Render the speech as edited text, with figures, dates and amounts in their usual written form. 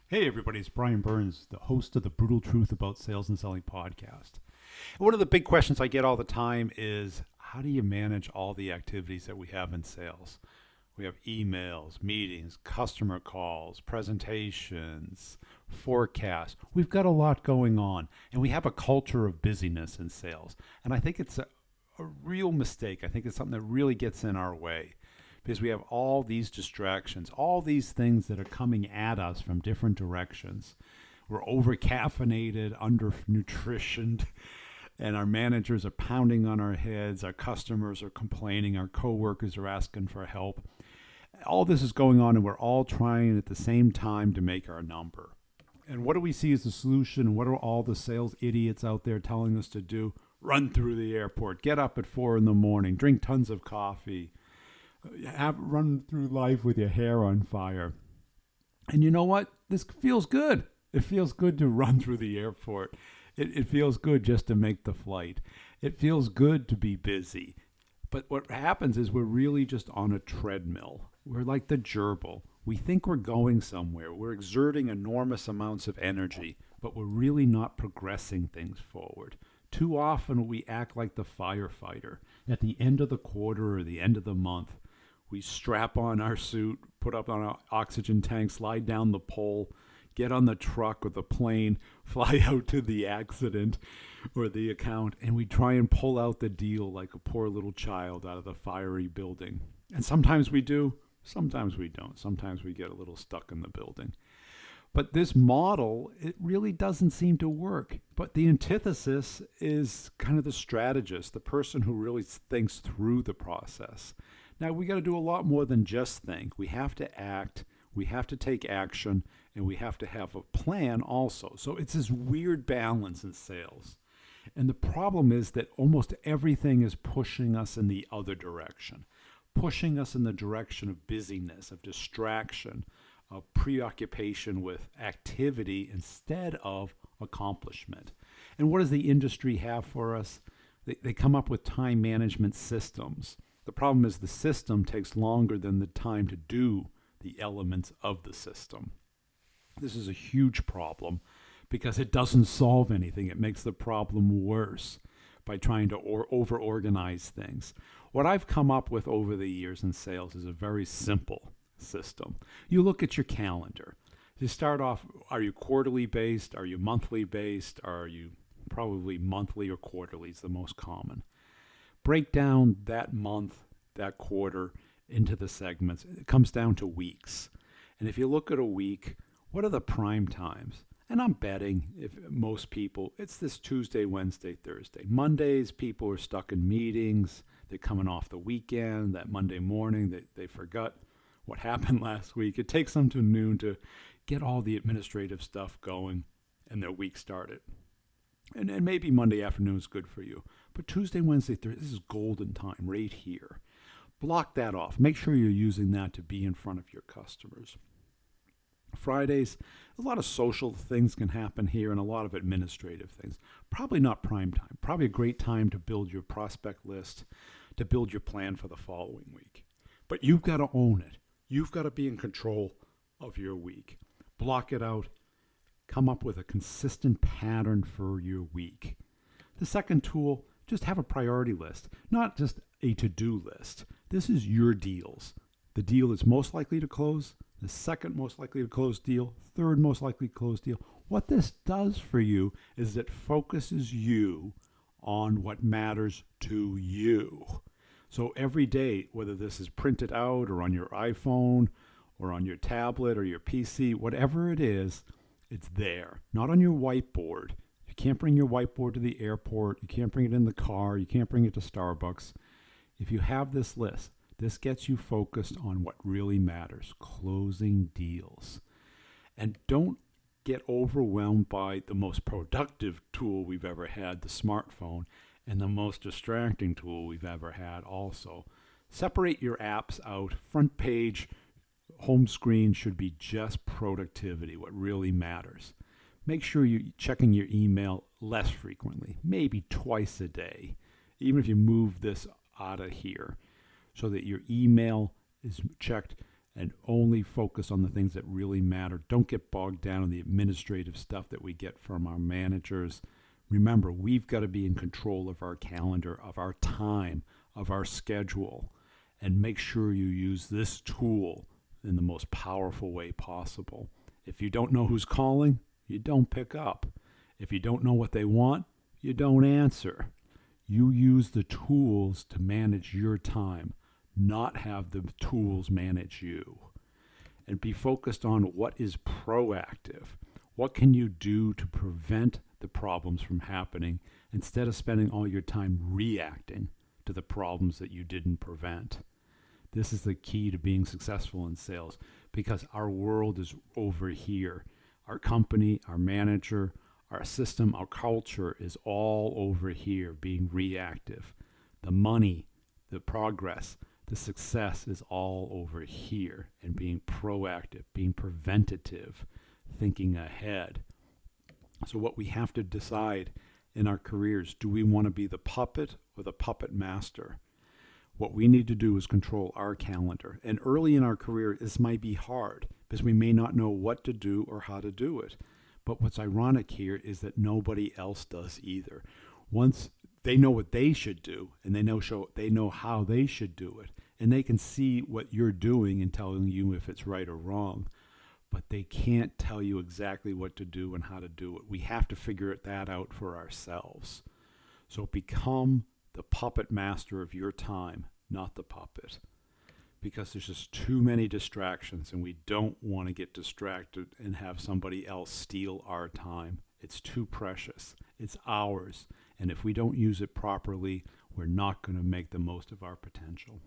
Hey everybody, it's Brian Burns, the host of the Brutal Truth About Sales and Selling podcast. And one of the big questions I get all the time is how do you manage all the activities that we have in sales? We have emails, meetings, customer calls, presentations, forecasts. We've got a lot going on, and we have a culture of busyness in sales. And I think it's a real mistake. I think it's something that really gets in our way because we have all these distractions, all these things that are coming at us from different directions. We're over caffeinated, under nutritioned, and our managers are pounding on our heads. Our customers are complaining. Our coworkers are asking for help. All this is going on, and we're all trying at the same time to make our number. And what do we see as the solution? What are all the sales idiots out there telling us to do? Run through the airport, get up at 4 a.m, drink tons of coffee, run through life with your hair on fire. And you know what? This feels good. It feels good to run through the airport. It feels good just to make the flight. It feels good to be busy. But what happens is we're really just on a treadmill. We're like the gerbil. We think we're going somewhere. We're exerting enormous amounts of energy, but we're really not progressing things forward. Too often we act like the firefighter. At the end of the quarter or the end of the month, we strap on our suit, put up on our oxygen tank, slide down the pole, get on the truck or the plane, fly out to the accident or the account, and we try and pull out the deal like a poor little child out of the fiery building. And sometimes we do, sometimes we don't. Sometimes we get a little stuck in the building. But this model, it really doesn't seem to work. But the antithesis is kind of the strategist, the person who really thinks through the process. Now, we got to do a lot more than just think. We have to act, we have to take action, and we have to have a plan also. So it's this weird balance in sales. And the problem is that almost everything is pushing us in the other direction, pushing us in the direction of busyness, of distraction, of preoccupation with activity instead of accomplishment. And what does the industry have for us? They come up with time management systems. The problem is the system takes longer than the time to do the elements of the system. This is a huge problem because it doesn't solve anything. It makes the problem worse by trying to over-organize things. What I've come up with over the years in sales is a very simple system. You look at your calendar. You start off, are you quarterly based? Are you monthly based? Are you probably monthly or quarterly is the most common. Break down that month, that quarter into the segments. It comes down to weeks. And if you look at a week, what are the prime times? And I'm betting if most people, it's this Tuesday, Wednesday, Thursday. Mondays, people are stuck in meetings. They're coming off the weekend. That Monday morning, they forgot what happened last week. It takes them to noon to get all the administrative stuff going and their week started. And maybe Monday afternoon is good for you. But Tuesday, Wednesday, Thursday, this is golden time right here. Block that off. Make sure you're using that to be in front of your customers. Fridays, a lot of social things can happen here and a lot of administrative things. Probably not prime time. Probably a great time to build your prospect list, to build your plan for the following week. But you've got to own it. You've got to be in control of your week. Block it out. Come up with a consistent pattern for your week. The second tool, just have a priority list, not just a to-do list. This is your deals. The deal that's most likely to close, the second most likely to close deal, third most likely to close deal. What this does for you is it focuses you on what matters to you. So every day, whether this is printed out or on your iPhone or on your tablet or your PC, whatever it is, it's there, not on your whiteboard. You can't bring your whiteboard to the airport. You can't bring it in the car. You can't bring it to Starbucks. If you have this list, this gets you focused on what really matters, closing deals. And don't get overwhelmed by the most productive tool we've ever had, the smartphone, and the most distracting tool we've ever had also. Separate your apps out. Front page, home screen should be just productivity, what really matters. Make sure you're checking your email less frequently, maybe twice a day, even if you move this out of here, so that your email is checked and only focus on the things that really matter. Don't get bogged down in the administrative stuff that we get from our managers. Remember, we've got to be in control of our calendar, of our time, of our schedule, and make sure you use this tool in the most powerful way possible. If you don't know who's calling, you don't pick up. If you don't know what they want, you don't answer. You use the tools to manage your time, not have the tools manage you. And be focused on what is proactive. What can you do to prevent the problems from happening instead of spending all your time reacting to the problems that you didn't prevent? This is the key to being successful in sales, because our world is over here. Our company, our manager, our system, our culture is all over here being reactive. The money, the progress, the success is all over here, and being proactive, being preventative, thinking ahead. So what we have to decide in our careers, do we want to be the puppet or the puppet master? What we need to do is control our calendar. And early in our career, this might be hard because we may not know what to do or how to do it. But what's ironic here is that nobody else does either. Once they know what they should do, and they know how they should do it, and they can see what you're doing and telling you if it's right or wrong, but they can't tell you exactly what to do and how to do it. We have to figure that out for ourselves. So become the puppet master of your time, not the puppet, because there's just too many distractions, and we don't want to get distracted and have somebody else steal our time. It's too precious. It's ours. And if we don't use it properly, we're not going to make the most of our potential.